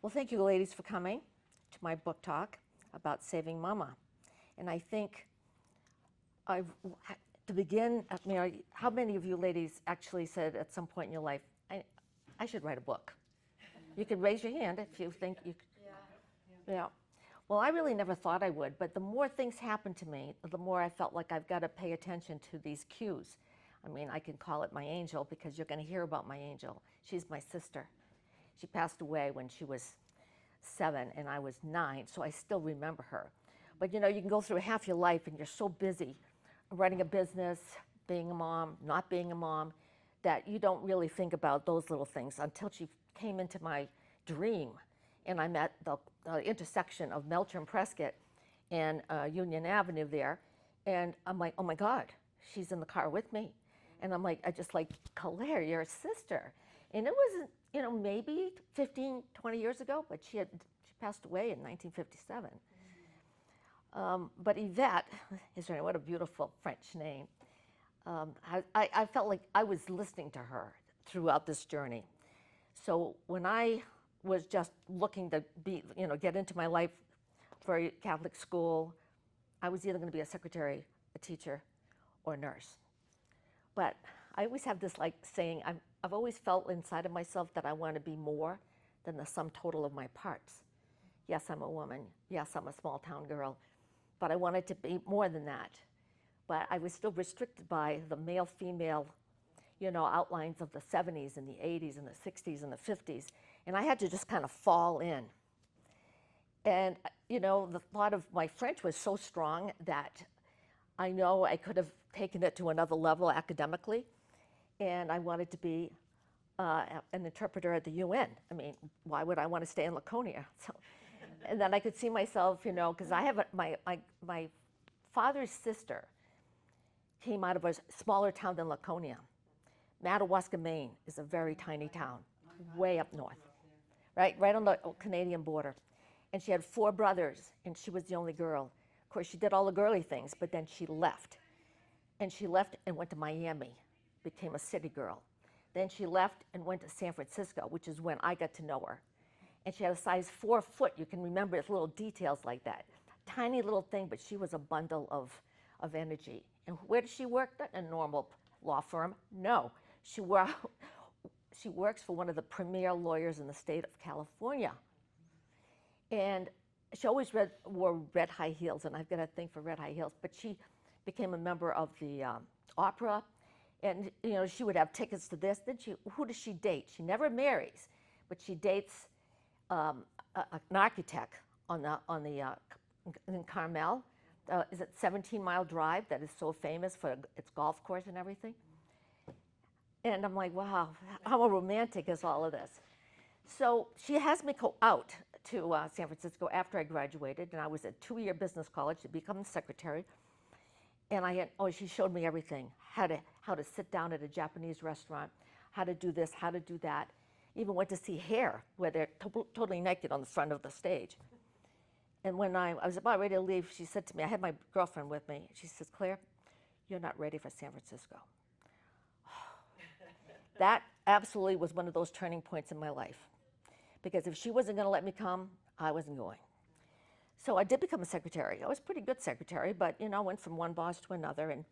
Well, thank you, ladies, for coming to my book talk about saving Mama. And I think to begin, Mary, how many of you ladies actually said at some point in your life, I should write a book? You could raise your hand if you think you could. Yeah. Well, I really never thought I would, but the more things happened to me, the more I felt like I've got to pay attention to these cues. I mean, I can call it my angel because you're going to hear about my angel. She's my sister. She passed away when she was 7 and I was 9, so I still remember her. But you know, you can go through half your life and you're so busy running a business, being a mom, not being a mom, that you don't really think about those little things until she came into my dream. And I'm at the intersection of Melcher and Prescott and Union Avenue there. And I'm like, oh my God, she's in the car with me. And I'm like, I just like, Claire, you're a sister. And it wasn't, you know, maybe 15, 20 years ago, but she passed away in 1957. But Yvette, what a beautiful French name. I felt like I was listening to her throughout this journey. So when I was just looking to be, you know, get into my life for a Catholic school, I was either going to be a secretary, a teacher, or a nurse. But I always have this like saying, I've always felt inside of myself that I want to be more than the sum total of my parts. Yes, I'm a woman. Yes, I'm a small town girl. But I wanted to be more than that. But I was still restricted by the male-female, you know, outlines of the 70s and the 80s and the 60s and the 50s. And I had to just kind of fall in. And, you know, the thought of my French was so strong that I know I could have taken it to another level academically. And I wanted to be an interpreter at the UN. I mean, why would I want to stay in Laconia? So, and then I could see myself, you know, because I have my father's sister came out of a smaller town than Laconia. Madawaska, Maine is a very tiny town, way up north, right on the Canadian border. And she had 4 brothers, and she was the only girl. Of course, she did all the girly things, but then she left. And she left and went to Miami, became a city girl. Then she left and went to San Francisco, which is when I got to know her. And she had a size 4 foot. You can remember it's little details like that. Tiny little thing, but she was a bundle of energy. And where does she work? Not in a normal law firm. No. She works for one of the premier lawyers in the state of California. And she always wore red high heels, and I've got a thing for red high heels. But she became a member of the opera, and you know she would have tickets to this. Then who does she date? She never marries, but she dates an architect in Carmel. Is it 17-mile drive that is so famous for its golf course and everything? And I'm like, wow, how romantic is all of this? So she has me go out to San Francisco after I graduated, and I was at 2-year business college to become a secretary. And she showed me everything, how to sit down at a Japanese restaurant, how to do this, how to do that. Even went to see Hair, where they're totally naked on the front of the stage. And when I was about ready to leave, she said to me, I had my girlfriend with me, she says, Claire, you're not ready for San Francisco. That absolutely was one of those turning points in my life. Because if she wasn't going to let me come, I wasn't going. So I did become a secretary. I was a pretty good secretary, but you know, went from one boss to another, and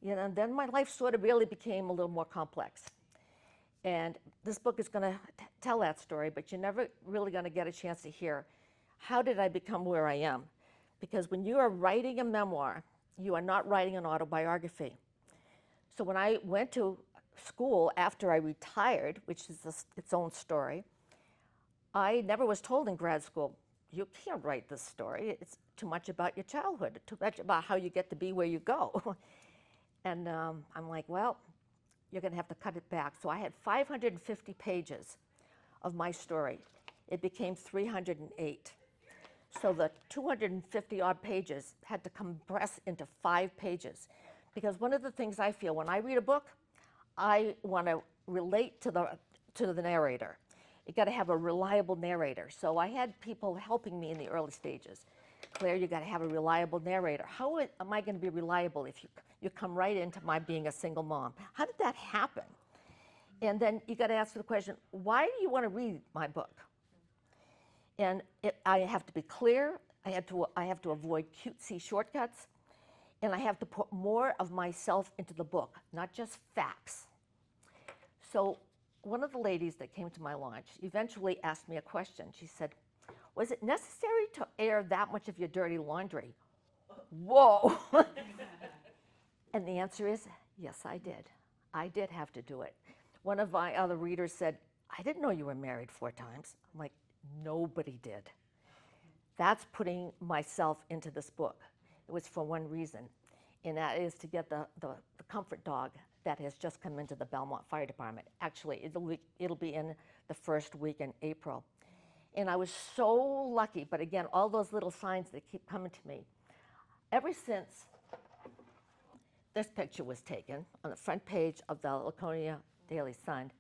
you know, and then my life sort of really became a little more complex. And this book is going to tell that story, but you're never really going to get a chance to hear how did I become where I am? Because when you are writing a memoir, you are not writing an autobiography. So when I went to school after I retired, which is its own story, I never was told in grad school, you can't write this story. It's too much about your childhood, too much about how you get to be where you go. And I'm like, well, you're going to have to cut it back. So I had 550 pages of my story. It became 308. So the 250 odd pages had to compress into 5 pages. Because one of the things I feel when I read a book, I want to relate to the narrator. You got to have a reliable narrator. So I had people helping me in the early stages. Claire, you got to have a reliable narrator. How am I going to be reliable if you come right into my being a single mom? How did that happen? And then you got to ask the question, why do you want to read my book? And I have to be clear, I have to avoid cutesy shortcuts, and I have to put more of myself into the book, not just facts. So one of the ladies that came to my launch eventually asked me a question. She said, was it necessary to air that much of your dirty laundry? Whoa. And the answer is, yes, I did. I did have to do it. One of my other readers said, I didn't know you were married 4 times. I'm like, nobody did. That's putting myself into this book. It was for one reason, and that is to get the comfort dog that has just come into the Belmont Fire Department. Actually, it'll be in the first week in April. And I was so lucky, but again, all those little signs that keep coming to me. Ever since this picture was taken on the front page of the Laconia Daily Sun,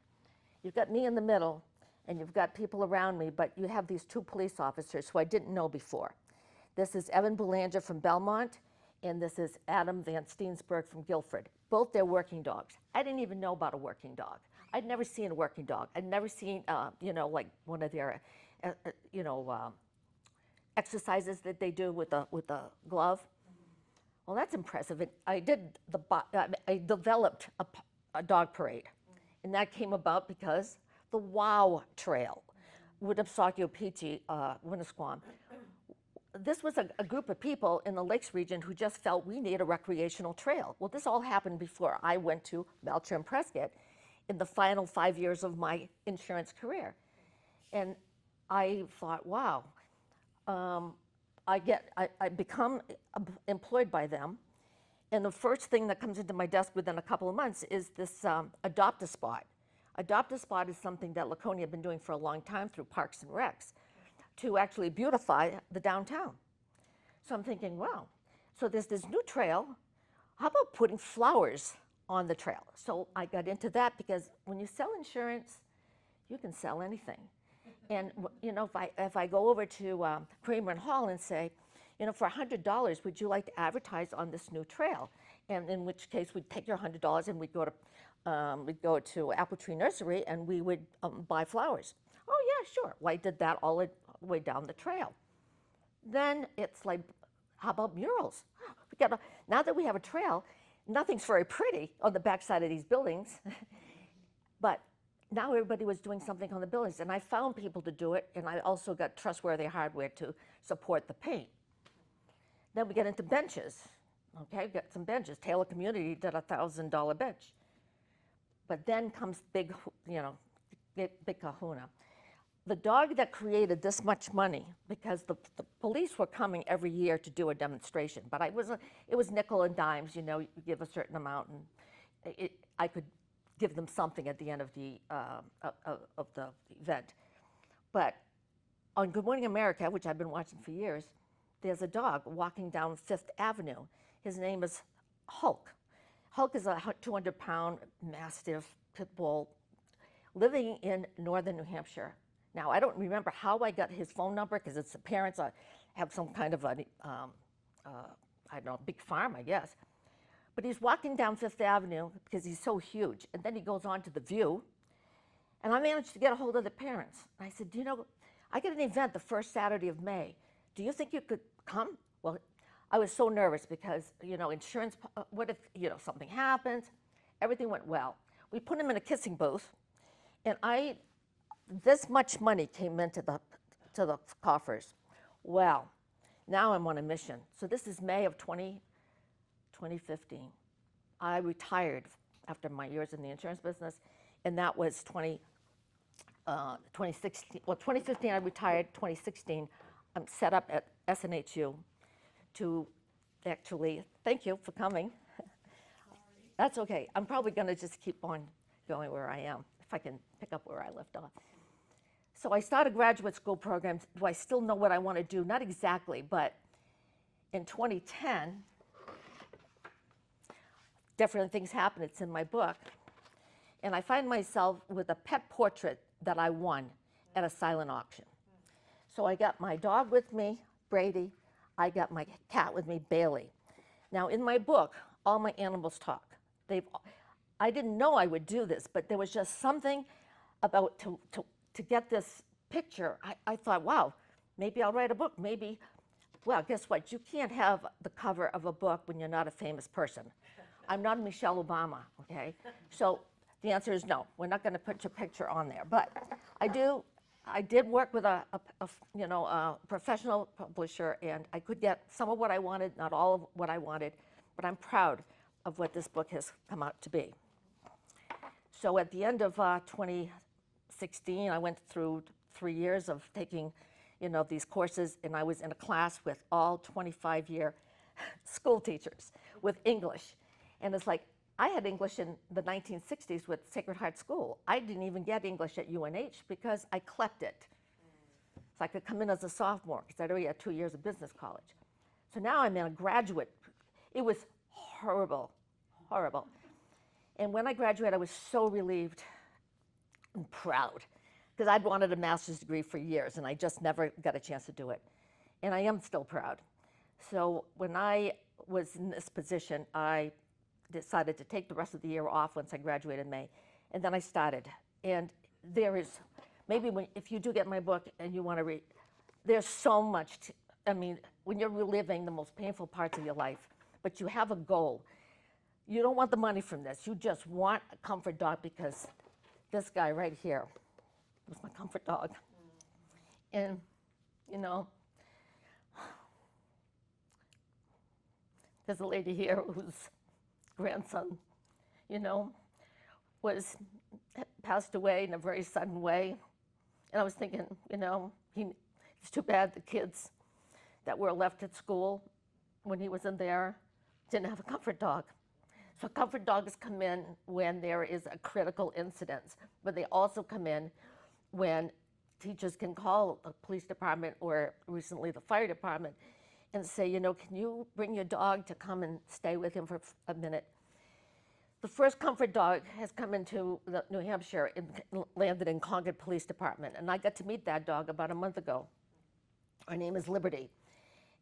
you've got me in the middle, and you've got people around me, but you have these 2 police officers who I didn't know before. This is Evan Belanger from Belmont, and this is Adam Van Steensberg from Gilford. Both their working dogs. I didn't even know about a working dog. I'd never seen a working dog. I'd never seen, like one of their, exercises that they do with the glove. Well, that's impressive. I developed a dog parade, and that came about because the WOW Trail, Winnipesaukee, Winnisquam. This was a group of people in the Lakes region who just felt we need a recreational trail. Well, this all happened before I went to Belcher and Prescott in the final 5 years of my insurance career. And I thought, wow, I become employed by them. And the first thing that comes into my desk within a couple of months is this Adopt-A-Spot. Adopt-A-Spot is something that Laconia had been doing for a long time through Parks and Recs to actually beautify the downtown. So I'm thinking, wow, so there's this new trail. How about putting flowers on the trail? So I got into that because when you sell insurance, you can sell anything. And if I go over to Kramer and Hall and say, for $100, would you like to advertise on this new trail? And in which case we'd take your $100 and we'd go to Apple Tree Nursery and we would buy flowers. Oh yeah, sure. Well, I did that all the way down the trail. Then it's like, how about murals? Now that we have a trail, nothing's very pretty on the backside of these buildings, but now everybody was doing something on the buildings, and I found people to do it, and I also got trustworthy hardware to support the paint. Then we get into benches. Okay, we got some benches. Taylor Community did a $1,000 bench. But then comes big kahuna. The dog that created this much money, because the police were coming every year to do a demonstration, but it was nickel and dimes, you give a certain amount, and I could give them something at the end of the event. But on Good Morning America, which I've been watching for years, there's a dog walking down Fifth Avenue. His name is Hulk. Hulk is a 200-pound Mastiff pit bull living in northern New Hampshire. Now, I don't remember how I got his phone number because its parents have some kind of big farm, I guess. But he's walking down Fifth Avenue because he's so huge. And then he goes on to the View. And I managed to get a hold of the parents. And I said, I get an event the first Saturday of May. Do you think you could come? Well, I was so nervous because, insurance, what if, something happens? Everything went well. We put him in a kissing booth. And this much money came into the coffers. Well, now I'm on a mission. So this is May of 2015. I retired after my years in the insurance business, and that was 2016. Well, 2015 I retired. 2016 I'm set up at SNHU to actually, thank you for coming. That's okay. I'm probably going to just keep on going where I am, if I can pick up where I left off. So I started graduate school programs. Do I still know what I want to do? Not exactly, but in 2010, different things happened. It's in my book. And I find myself with a pet portrait that I won at a silent auction. So I got my dog with me, Brady. I got my cat with me, Bailey. Now in my book, all my animals talk. I didn't know I would do this, but there was just something about to get this picture. I thought, wow, maybe I'll write a book. Maybe, well, guess what? You can't have the cover of a book when you're not a famous person. I'm not Michelle Obama, okay? So the answer is no. We're not going to put your picture on there. But I did work with a professional publisher, and I could get some of what I wanted, not all of what I wanted, but I'm proud of what this book has come out to be. So at the end of 2016, I went through 3 years of taking, these courses, and I was in a class with all 25-year school teachers with English. And it's like, I had English in the 1960s with Sacred Heart School. I didn't even get English at UNH because I clept it. So I could come in as a sophomore because I'd already had 2 years of business college. So now I'm in a graduate. It was horrible, horrible. And when I graduated, I was so relieved and proud because I'd wanted a master's degree for years and I just never got a chance to do it. And I am still proud. So when I was in this position, I decided to take the rest of the year off once I graduated in May. And then I started. And there is, maybe if you do get my book and you want to read, there's so much, when you're reliving the most painful parts of your life, but you have a goal. You don't want the money from this. You just want a comfort dog because this guy right here was my comfort dog. And, there's a lady here whose grandson, passed away in a very sudden way. And I was thinking, it's too bad the kids that were left at school when he was in there didn't have a comfort dog. So comfort dogs come in when there is a critical incident, but they also come in when teachers can call the police department or recently the fire department and say, can you bring your dog to come and stay with him for a minute? The first comfort dog has come into New Hampshire and landed in Concord Police Department, and I got to meet that dog about a month ago. Her name is Liberty.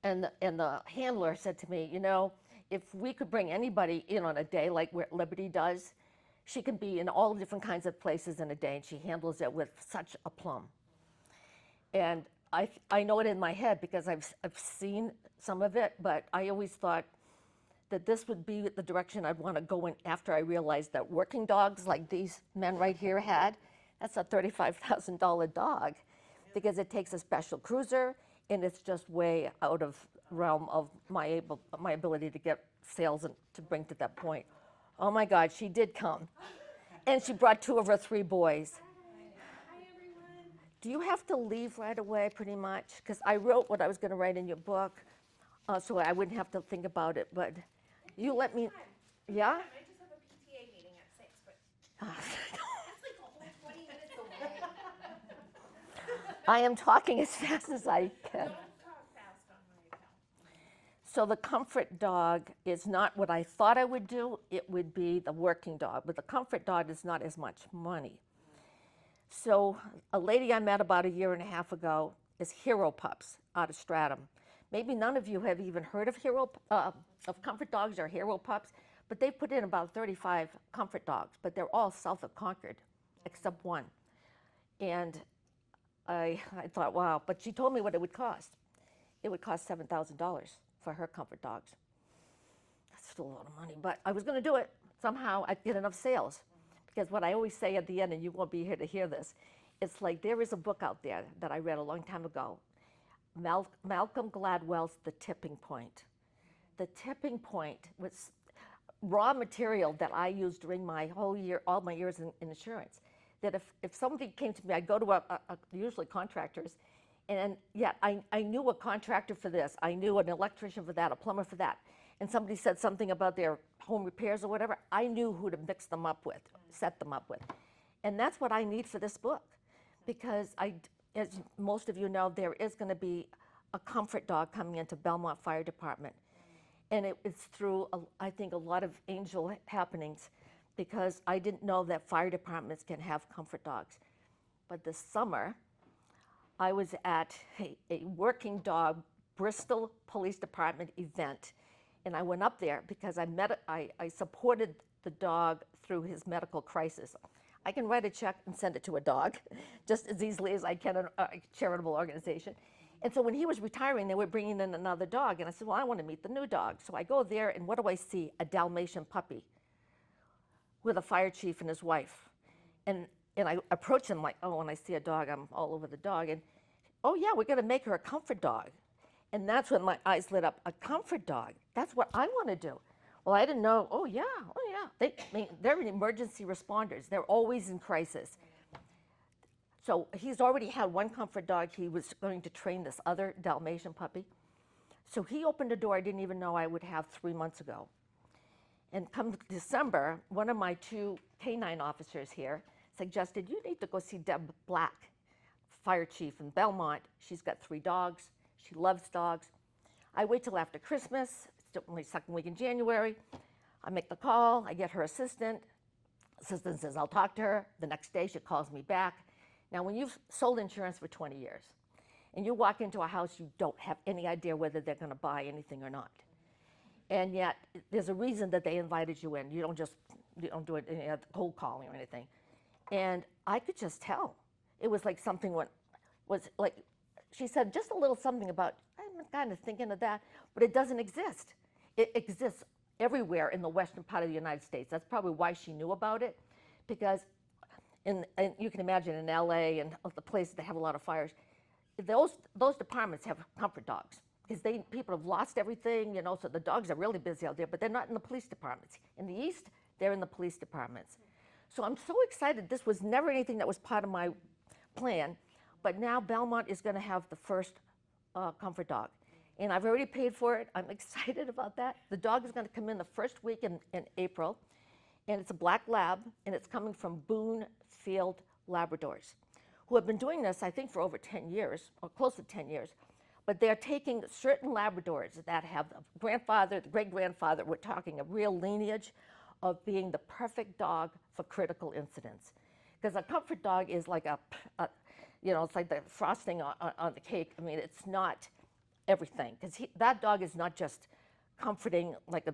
And the handler said to me, if we could bring anybody in on a day like what Liberty does, she can be in all different kinds of places in a day, and she handles it with such aplomb. And I know it in my head because I've seen some of it, but I always thought that this would be the direction I'd want to go in after I realized that working dogs like these men right here had, that's a $35,000 dog because it takes a special cruiser, and it's just way out of realm of my ability to get sales and to bring to that point. Oh my God, she did come. And she brought 2 of her 3 boys. Hi, everyone. Do you have to leave right away pretty much? Because I wrote what I was going to write in your book, so I wouldn't have to think about it, but you let me, yeah? I just have a PTA meeting at 6, but that's like a whole 20 minutes away. I am talking as fast as I can. Don't talk fast on my account. So the comfort dog is not what I thought I would do. It would be the working dog, but the comfort dog is not as much money. So a lady I met about 1.5 years ago is Hero Pups out of Stratham. Maybe none of you have even heard of comfort dogs or Hero Pups, but they put in about 35 comfort dogs, but they're all self-conquered except one. And I thought, wow, but she told me what it would cost. It would cost $7,000 for her comfort dogs. That's still a lot of money, but I was going to do it. Somehow I'd get enough sales. Because what I always say at the end, and you won't be here to hear this, it's like there is a book out there that I read a long time ago, Malcolm Gladwell's The Tipping Point. The Tipping Point was raw material that I used during my whole year, all my years in insurance. That if somebody came to me, I'd go to usually contractors, and yet I knew a contractor for this, I knew an electrician for that, a plumber for that, and somebody said something about their home repairs or whatever, I knew who to mix them up with, set them up with. And that's what I need for this book, because as most of you know, there is going to be a comfort dog coming into Belmont Fire Department. And it's through, I think, a lot of angel happenings, because I didn't know that fire departments can have comfort dogs. But this summer, I was at a working dog Bristol Police Department event, and I went up there because I supported the dog through his medical crisis. I can write a check and send it to a dog just as easily as I can a charitable organization. And so when he was retiring, they were bringing in another dog. And I said, well, I want to meet the new dog. So I go there, and what do I see? A Dalmatian puppy with a fire chief and his wife. And I approach him like, oh, when I see a dog, I'm all over the dog. And, oh, yeah, we're going to make her a comfort dog. And that's when my eyes lit up. A comfort dog. That's what I want to do. Well, I didn't know. Oh, yeah. They're emergency responders. They're always in crisis. So he's already had one comfort dog. He was going to train this other Dalmatian puppy. So he opened a door I didn't even know I would have 3 months ago. And come December, one of my 2 canine officers here suggested, you need to go see Deb Black, fire chief in Belmont. She's got 3 dogs. She loves dogs. I wait till after Christmas. It's only second week in January. I make the call. I get her assistant. Assistant says, I'll talk to her. The next day, she calls me back. Now, when you've sold insurance for 20 years and you walk into a house, you don't have any idea whether they're going to buy anything or not. And yet, there's a reason that they invited you in. You don't do it any cold calling or anything. And I could just tell. It was like something was like, she said just a little something about, I'm kind of thinking of that, but it doesn't exist. It exists everywhere in the western part of the United States. That's probably why she knew about it, because and you can imagine in LA and the places that have a lot of fires, those departments have comfort dogs because people have lost everything, so the dogs are really busy out there, but they're not in the police departments. In the East, they're in the police departments. So I'm so excited. This was never anything that was part of my plan, but now Belmont is going to have the first comfort dog. And I've already paid for it. I'm excited about that. The dog is going to come in the first week in April, and it's a black lab, and it's coming from Boone Field Labradors, who have been doing this, I think, for over 10 years, or close to 10 years. But they're taking certain Labradors that have the grandfather, the great-grandfather, we're talking a real lineage of being the perfect dog for critical incidents. Because a comfort dog is like it's like the frosting on the cake. I mean, it's not everything. Because that dog is not just comforting like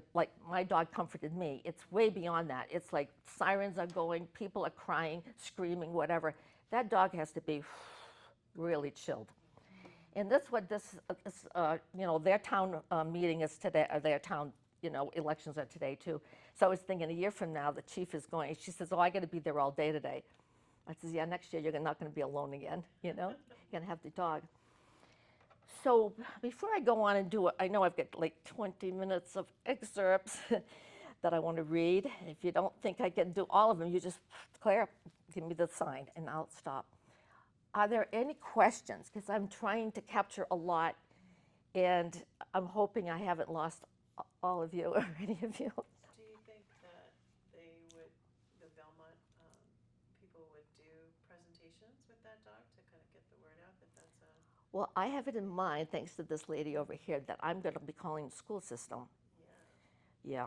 my dog comforted me. It's way beyond that. It's like sirens are going, people are crying, screaming, whatever. That dog has to be really chilled. And that's what their town meeting is today, or their town, elections are today too. So I was thinking a year from now, the chief is going, she says, oh, I got to be there all day today. I says, yeah, next year you're not going to be alone again, You're going to have the dog. So before I go on and do it, I know I've got like 20 minutes of excerpts that I want to read. If you don't think I can do all of them, you just, Claire, give me the sign and I'll stop. Are there any questions? Because I'm trying to capture a lot, and I'm hoping I haven't lost all of you or any of you. Do you think that the Belmont people would do presentations with that dog to kind of get the word out that that's a... Well, I have it in mind, thanks to this lady over here, that I'm going to be calling the school system. Yeah,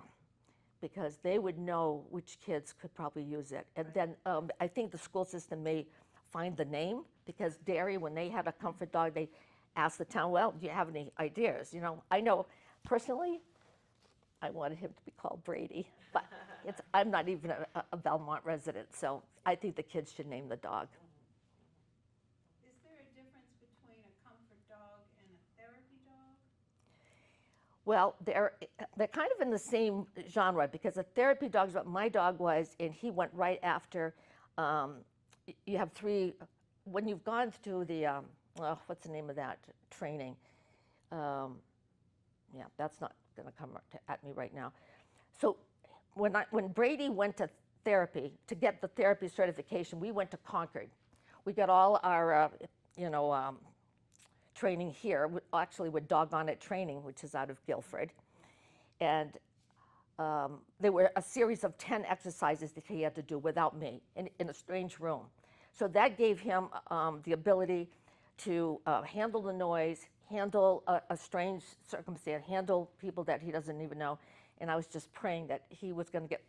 because they would know which kids could probably use it. And then I think the school system may find the name, because Derry, when they had a comfort dog, they asked the town, well, do you have any ideas? I know personally, I wanted him to be called Brady, but I'm not even a Belmont resident, so I think the kids should name the dog. Is there a difference between a comfort dog and a therapy dog? Well, they're kind of in the same genre, because a therapy dog is what my dog was, and he went right after. You have 3, when you've gone through the, what's the name of that training? Yeah, that's not going to come at me right now. So when Brady went to therapy, to get the therapy certification, we went to Concord. We got all our, training here, actually with Doggone It Training, which is out of Gilford. And there were a series of 10 exercises that he had to do without me in a strange room. So that gave him the ability to handle the noise, handle a strange circumstance, handle people that he doesn't even know. And I was just praying that he was going to get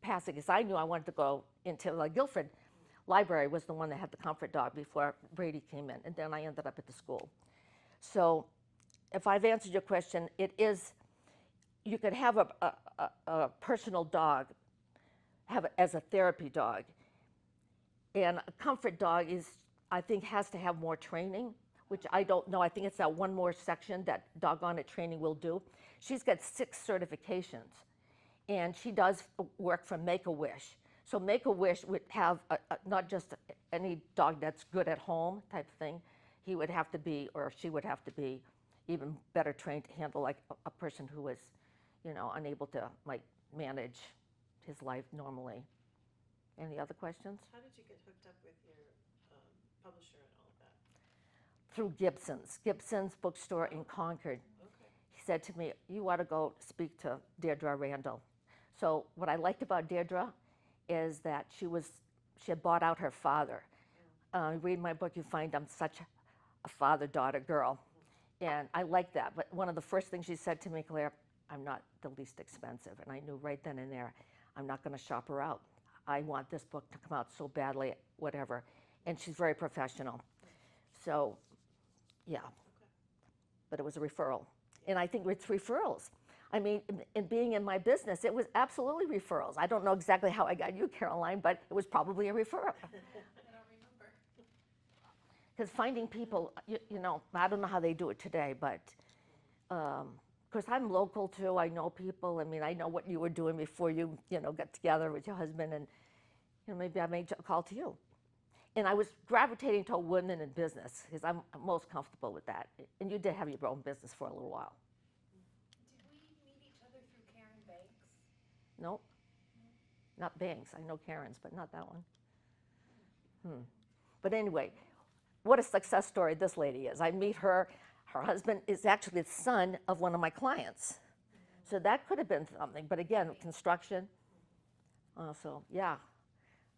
past it, because I knew I wanted to go into the Gilford Library was the one that had the comfort dog before Brady came in. And then I ended up at the school. So if I've answered your question, it is, you could have a personal dog, have it as a therapy dog. And a comfort dog is, I think, has to have more training, which I don't know. I think it's that one more section that Doggone It Training will do. She's got 6 certifications, and she does work for Make-A-Wish. So Make-A-Wish would have not just any dog that's good at home type thing. He would have to be, or she would have to be, even better trained to handle like a person who is, you know, unable to like manage his life normally. Any other questions? How did you get hooked up with your publisher and all of that? Through Gibson's bookstore in Concord. Okay. He said to me, you ought to go speak to Deirdre Randall. So what I liked about Deirdre is that she had bought out her father. Read my book, you find I'm such a father-daughter girl. And I like that. But one of the first things she said to me, Claire, I'm not the least expensive. And I knew right then and there, I'm not going to shop her out. I want this book to come out so badly, whatever. And she's very professional. So, yeah. Okay. But it was a referral. And I think it's referrals. I mean, in being in my business, it was absolutely referrals. I don't know exactly how I got you, Caroline, but it was probably a referral. I don't remember. Because finding people, you know, I don't know how they do it today, but because I'm local too, I know people. I mean, I know what you were doing before you know, got together with your husband, and you know, maybe I made a call to you. And I was gravitating to women in business because I'm most comfortable with that. And you did have your own business for a little while. Did we meet each other through Karen Banks? Nope, not Banks. I know Karen's, but not that one. But anyway, what a success story this lady is. I meet her. Her husband is actually the son of one of my clients. So that could have been something. But again, construction. So yeah,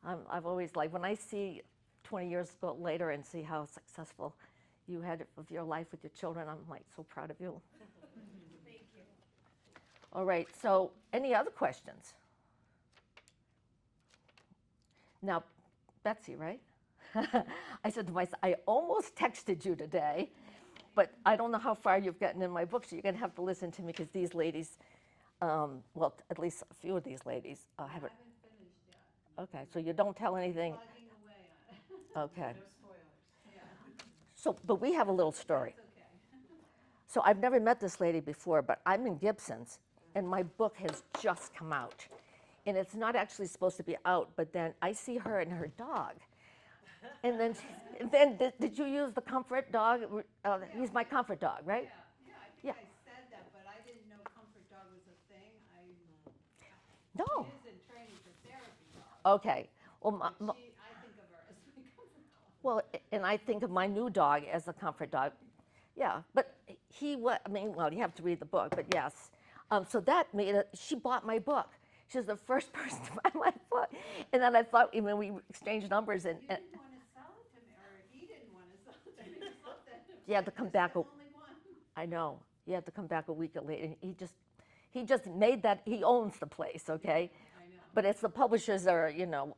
I've always liked, when I see 20 years later and see how successful you had of your life with your children, I'm like so proud of you. Thank you. All right, so any other questions? Now, Betsy, right? I said to myself, I almost texted you today, but I don't know how far you've gotten in my book, so you're going to have to listen to me because these ladies, well, at least a few of these ladies haven't. I haven't finished yet. Okay, so you don't tell anything. Plugging away on it. Okay. No spoilers. Yeah, So, but we have a little story. that's okay. So I've never met this lady before, but I'm in Gibson's, and my book has just come out. And it's not actually supposed to be out, but then I see her and her dog. And then, did you use the comfort dog? He's my comfort dog, right? Yeah, I think Yeah. I said that, but I didn't know comfort dog was a thing. No. She is in training for therapy dog. Okay. Well, But I think of her as my comfort dog. well, and I think of my new dog as a comfort dog. Yeah, but he was, I mean, well, you have to read the book, but yes. So that made it, she bought my book. She was the first person to buy my book. And then I thought, I mean, we exchanged numbers, and You didn't want to sell it to me, or he didn't want to sell it to me or something. you had to come It's back. the only one. I know. You had to come back a week later. And he just made that, he owns the place, okay? I know. But it's the publishers that are, you know,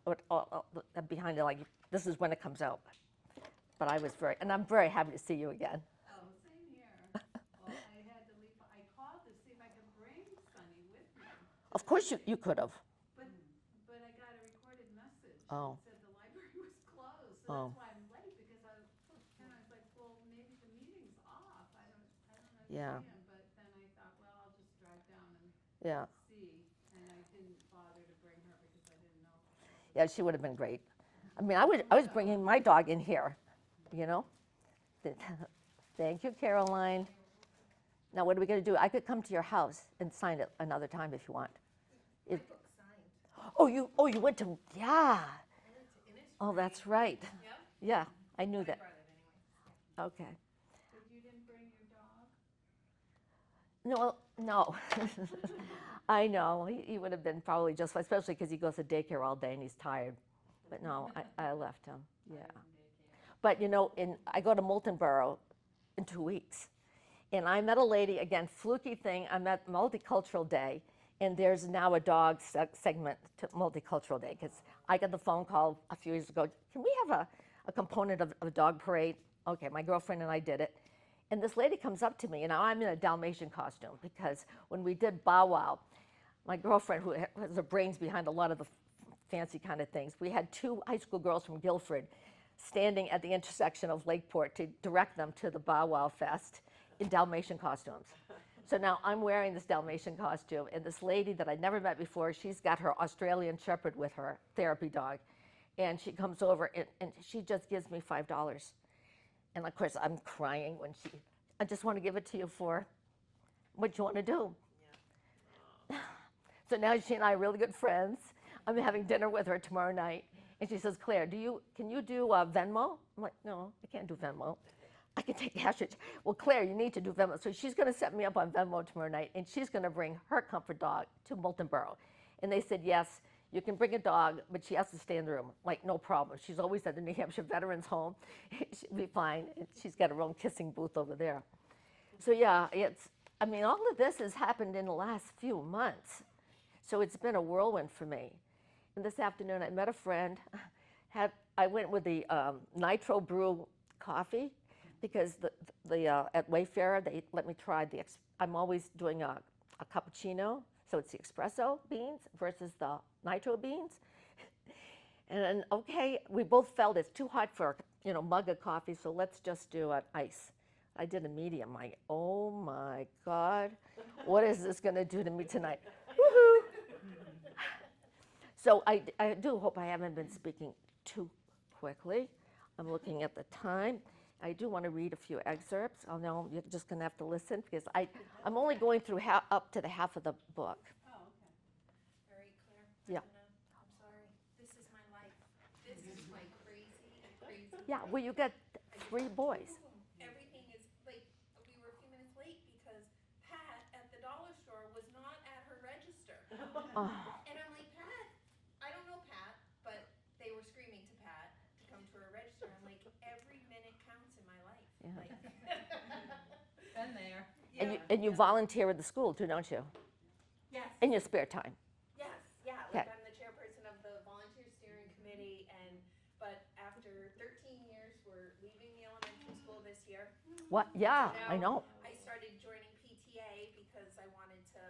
behind it, like, this is when it comes out. But I was and I'm very happy to see you again. Oh, same here. Well, I had to leave. I called to see if I could bring Sonny with me. Of course you could have. But I got a recorded message. Oh. That said the library was closed. So Oh. that's why I'm late, because I was like, well, maybe the meeting's off. I don't understand. Yeah. But then I thought, well, I'll just drive down and Yeah. see. And I didn't bother to bring her because I didn't know. Yeah, she would have been great. I mean, I was bringing my dog in here, you know? Thank you, Caroline. Now, what are we going to do? I could come to your house and sign it another time if you want. My book signed. Oh, you went to, yeah. I went to Innisfree. Oh, that's right. Yep. Yeah, I knew I that. brought it anyway. Okay. But you didn't bring your dog? No. I know. He would have been probably just fine, especially because he goes to daycare all day and he's tired. But no, I left him. Yeah. But you know, I go to Moulton Borough in 2 weeks. And I met a lady, again, fluky thing. I'm at Multicultural Day, and there's now a dog segment to Multicultural Day, because I got the phone call a few years ago, can we have a component of a dog parade? Okay, my girlfriend and I did it. And this lady comes up to me, and now I'm in a Dalmatian costume, because when we did Bow Wow, my girlfriend, who has the brains behind a lot of the fancy kind of things, we had 2 high school girls from Gilford standing at the intersection of Lakeport to direct them to the Bow Wow Fest in Dalmatian costumes. So now I'm wearing this Dalmatian costume, and this lady that I'd never met before, she's got her Australian Shepherd with her, therapy dog, and she comes over and she just gives me $5. And of course, I'm crying when I just want to give it to you for what you want to do. Yeah. So now she and I are really good friends. I'm having dinner with her tomorrow night. And she says, Claire, can you do Venmo? I'm like, no, I can't do Venmo. I can take cash. Well, Claire, you need to do Venmo. So she's going to set me up on Venmo tomorrow night, and she's going to bring her comfort dog to Moulton Borough. And they said, yes, you can bring a dog, but she has to stay in the room. Like, no problem. She's always at the New Hampshire Veterans Home. She'll be fine. She's got her own kissing booth over there. So yeah, all of this has happened in the last few months. So it's been a whirlwind for me. And this afternoon, I met a friend. I went with the Nitro Brew coffee because at Wayfarer, they let me try I'm always doing a cappuccino, so it's the espresso beans versus the nitro beans. And then, okay, we both felt it's too hot for a mug of coffee, so let's just do an ice. I did a medium. Oh my God, what is this going to do to me tonight? Woohoo! So I do hope I haven't been speaking too quickly. I'm looking at the time. I do want to read a few excerpts. I know you're just going to have to listen because I'm only going through up to the half of the book. Oh, okay. All right, Claire. Yeah. I'm sorry. This is my life. This is my crazy. Yeah, well, you got 3 boys. Everything is like, we were a few minutes late because Pat at the dollar store was not at her register. Oh, And I'm like, Pat, I don't know Pat, but they were screaming to Pat to come to her register. I'm like, every minute counts in my life. Yeah. Like, Been there. and you volunteer at the school too, don't you? yes. In your spare time. Yes, yeah, Okay. like I'm the chairperson of the volunteer steering committee but after 13 years, we're leaving the elementary school this year. What? Yeah, So I know. I started joining PTA because I wanted to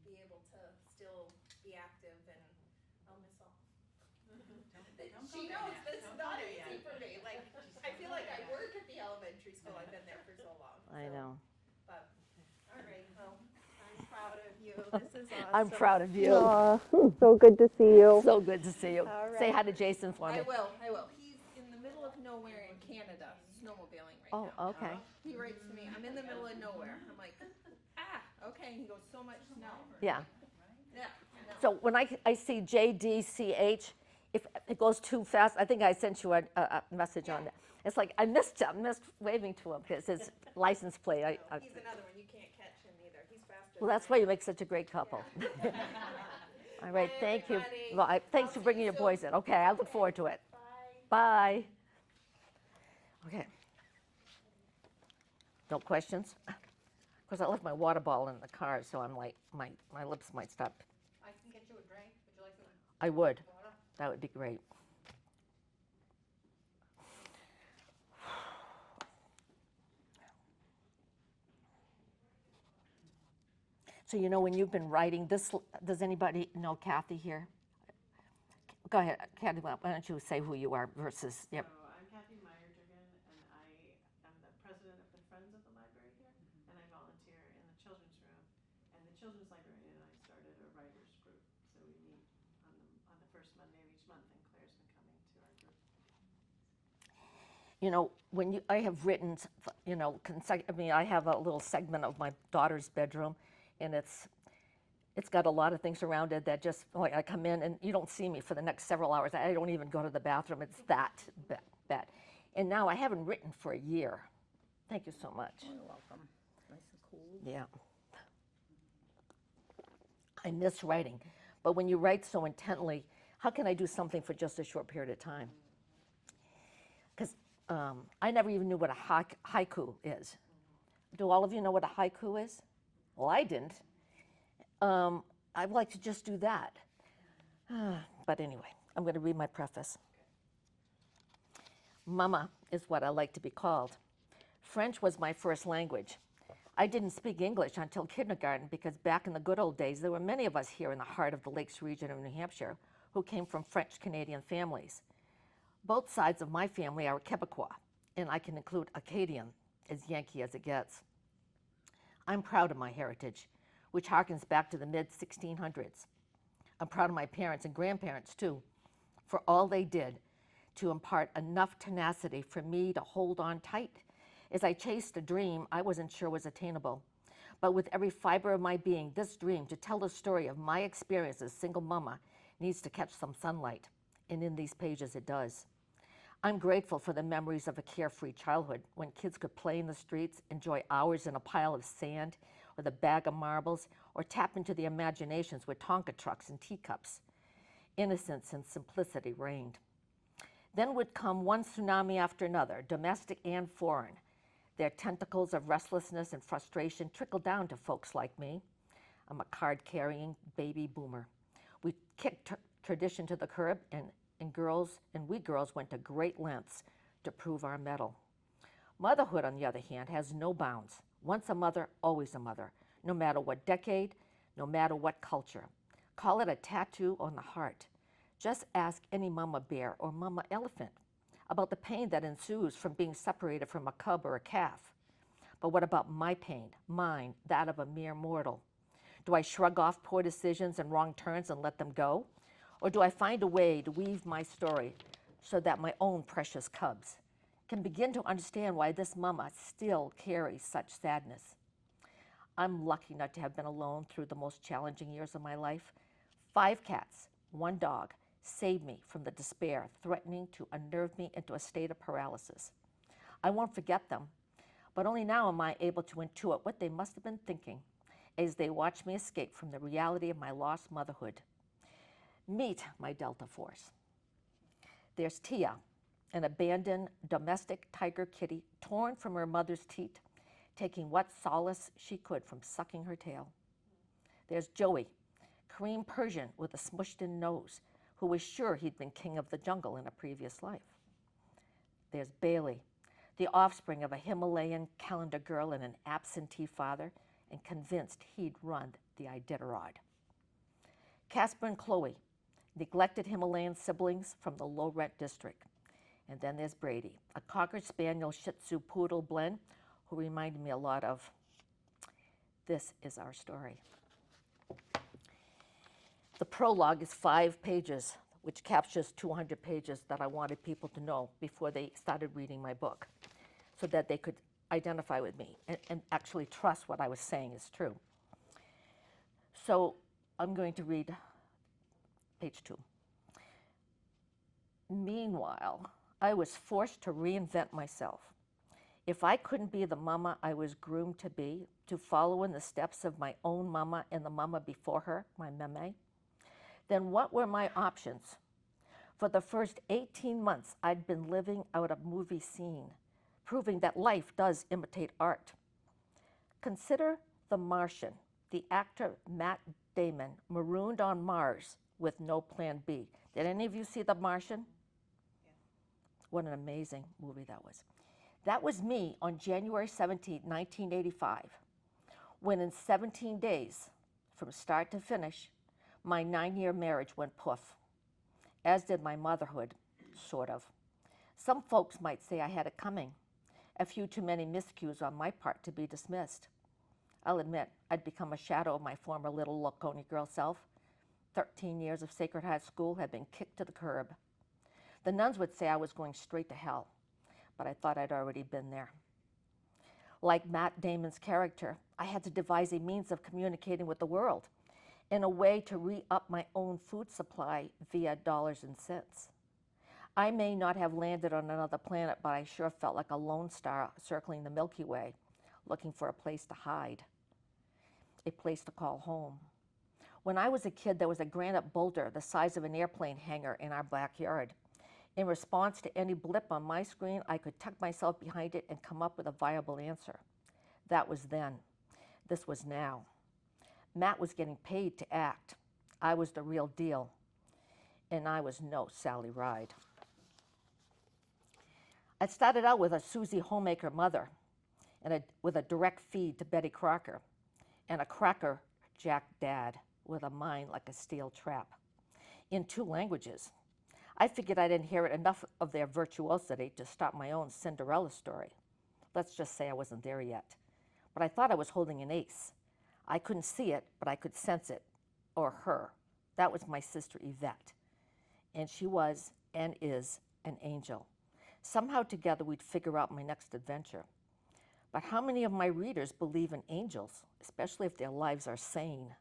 be able to still be active and I'll miss all. She knows this is not easy for me, like, I feel like I work at the elementary school, I've been there for so long. I know. But, all right, well, I'm proud of you, this is awesome. I'm proud of you. So good to see you. So good to see you. All Say right. hi to Jason for me. I will. He's in the middle of nowhere in Canada, snowmobiling right Oh, now. okay. He writes to me, I'm in the middle of nowhere. I'm like, okay. He goes, so much snow. Yeah. Yeah. No. So when I see JDCH, if it goes too fast, I think I sent you a message on that. It's like I missed waving to him because his license plate. He's another one. You can't catch him either. He's faster. Well, than that's I why am. you make such a great couple. All right, Bye, thank you. everybody. Well, thanks I'll for see bringing you your soon. boys in. Okay, I look forward to it. Bye. Bye. Okay. No questions? Of course, I left my water bottle in the car, so I'm like, my lips might stop. I can get you a drink. Would you like some I would. water? That would be great. So when you've been writing this, does anybody know Kathy here? Go ahead, Kathy, why don't you say who you are versus, yep. So I'm Kathy Meyer-Durgan, and I am the president of the Friends of the Library here, and I volunteer in the children's room. And the children's librarian and I started a writers group, so we meet on the first Monday of each month, and Claire's been coming to our group. When I have written, I have a little segment of my daughter's bedroom, and it's got a lot of things around it that just, like, I come in and you don't see me for the next several hours. I don't even go to the bathroom. It's that bad. And now I haven't written for a year. Thank you so much. You're welcome. Nice and cool. Yeah. I miss writing. But when you write so intently, how can I do something for just a short period of time? Because I never even knew what a haiku is. Do all of you know what a haiku is? Well, I didn't. I'd like to just do that. But anyway, I'm going to read my preface. Mama is what I like to be called. French was my first language. I didn't speak English until kindergarten because back in the good old days, there were many of us here in the heart of the Lakes region of New Hampshire who came from French-Canadian families. Both sides of my family are Quebecois, and I can include Acadian, as Yankee as it gets. I'm proud of my heritage, which harkens back to the mid-1600s. I'm proud of my parents and grandparents, too, for all they did to impart enough tenacity for me to hold on tight as I chased a dream I wasn't sure was attainable. But with every fiber of my being, this dream to tell the story of my experience as single mama needs to catch some sunlight, and in these pages it does. I'm grateful for the memories of a carefree childhood when kids could play in the streets, enjoy hours in a pile of sand with a bag of marbles, or tap into the imaginations with Tonka trucks and teacups. Innocence and simplicity reigned. Then would come one tsunami after another, domestic and foreign. Their tentacles of restlessness and frustration trickled down to folks like me. I'm a card-carrying baby boomer. We kicked tradition to the curb, and we girls went to great lengths to prove our mettle. Motherhood, on the other hand, has no bounds. Once a mother, always a mother, no matter what decade, no matter what culture. Call it a tattoo on the heart. Just ask any mama bear or mama elephant about the pain that ensues from being separated from a cub or a calf. But what about my pain, mine, that of a mere mortal? Do I shrug off poor decisions and wrong turns and let them go? Or do I find a way to weave my story so that my own precious cubs can begin to understand why this mama still carries such sadness? I'm lucky not to have been alone through the most challenging years of my life. 5 cats, 1 dog, saved me from the despair threatening to unnerve me into a state of paralysis. I won't forget them, but only now am I able to intuit what they must have been thinking as they watched me escape from the reality of my lost motherhood. Meet my Delta Force. There's Tia, an abandoned domestic tiger kitty torn from her mother's teat, taking what solace she could from sucking her tail. There's Joey, cream Persian with a smushed-in nose, who was sure he'd been king of the jungle in a previous life. There's Bailey, the offspring of a Himalayan calendar girl and an absentee father, and convinced he'd run the Iditarod. Casper and Chloe, neglected Himalayan siblings from the low-rent district. And then there's Brady, a Cocker Spaniel Shih Tzu Poodle blend who reminded me a lot of. This is our story. The prologue is 5 pages, which captures 200 pages that I wanted people to know before they started reading my book, so that they could identify with me and actually trust what I was saying is true. So I'm going to read page 2. Meanwhile, I was forced to reinvent myself. If I couldn't be the mama I was groomed to be, to follow in the steps of my own mama and the mama before her, my meme, then what were my options? For the first 18 months, I'd been living out a movie scene, proving that life does imitate art. Consider The Martian, the actor Matt Damon, marooned on Mars with no plan B. Did any of you see The Martian? Yeah. What an amazing movie that was. That was me on January 17, 1985, when in 17 days, from start to finish, my 9-year marriage went poof, as did my motherhood, sort of. Some folks might say I had it coming, a few too many miscues on my part to be dismissed. I'll admit, I'd become a shadow of my former little Laconia girl self. 13 years of Sacred Heart School had been kicked to the curb. The nuns would say I was going straight to hell, but I thought I'd already been there. Like Matt Damon's character, I had to devise a means of communicating with the world in a way to re-up my own food supply via dollars and cents. I may not have landed on another planet, but I sure felt like a lone star circling the Milky Way, looking for a place to hide, a place to call home. When I was a kid, there was a granite boulder the size of an airplane hangar in our backyard. In response to any blip on my screen, I could tuck myself behind it and come up with a viable answer. That was then. This was now. Matt was getting paid to act. I was the real deal. And I was no Sally Ride. I started out with a Susie homemaker mother and with a direct feed to Betty Crocker and a Cracker Jack dad with a mind like a steel trap. In 2 languages. I figured I'd inherit enough of their virtuosity to start my own Cinderella story. Let's just say I wasn't there yet. But I thought I was holding an ace. I couldn't see it, but I could sense it, or her. That was my sister Yvette. And she was and is an angel. Somehow together we'd figure out my next adventure. But how many of my readers believe in angels, especially if their lives are sane?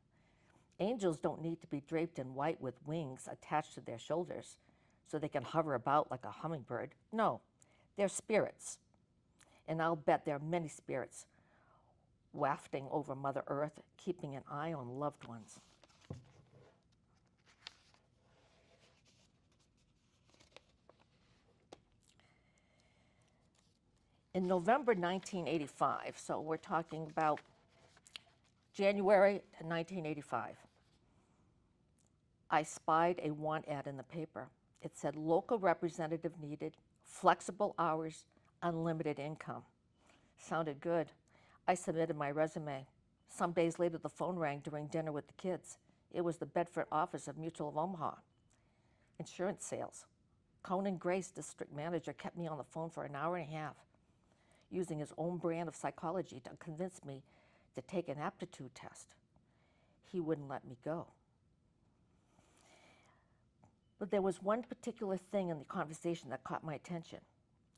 Angels don't need to be draped in white with wings attached to their shoulders so they can hover about like a hummingbird. No, they're spirits. And I'll bet there are many spirits wafting over Mother Earth, keeping an eye on loved ones. In November 1985, so we're talking about January 1985, I spied a want ad in the paper. It said local representative needed, flexible hours, unlimited income. Sounded good. I submitted my resume. Some days later, the phone rang during dinner with the kids. It was the Bedford office of Mutual of Omaha. Insurance sales. Conan Grace, district manager, kept me on the phone for an hour and a half, using his own brand of psychology to convince me to take an aptitude test. He wouldn't let me go. But there was one particular thing in the conversation that caught my attention.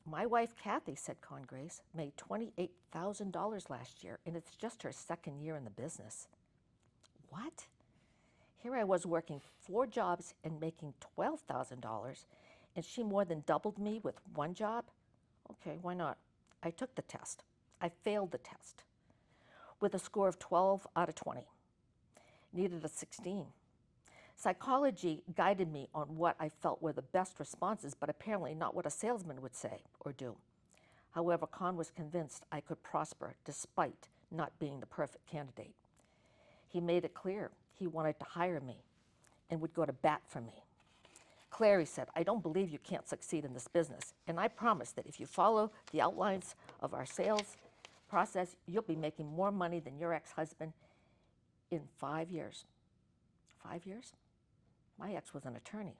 My wife, Kathy, said Con Grace, made $28,000 last year, and it's just her second year in the business. What? Here I was working 4 jobs and making $12,000, and she more than doubled me with one job? Okay, why not? I took the test. I failed the test with a score of 12 out of 20. Needed a 16. Psychology guided me on what I felt were the best responses, but apparently not what a salesman would say or do. However, Con was convinced I could prosper despite not being the perfect candidate. He made it clear he wanted to hire me and would go to bat for me. Claire, he said, I don't believe you can't succeed in this business, and I promise that if you follow the outlines of our sales process, you'll be making more money than your ex-husband in 5 years. 5 years? My ex was an attorney.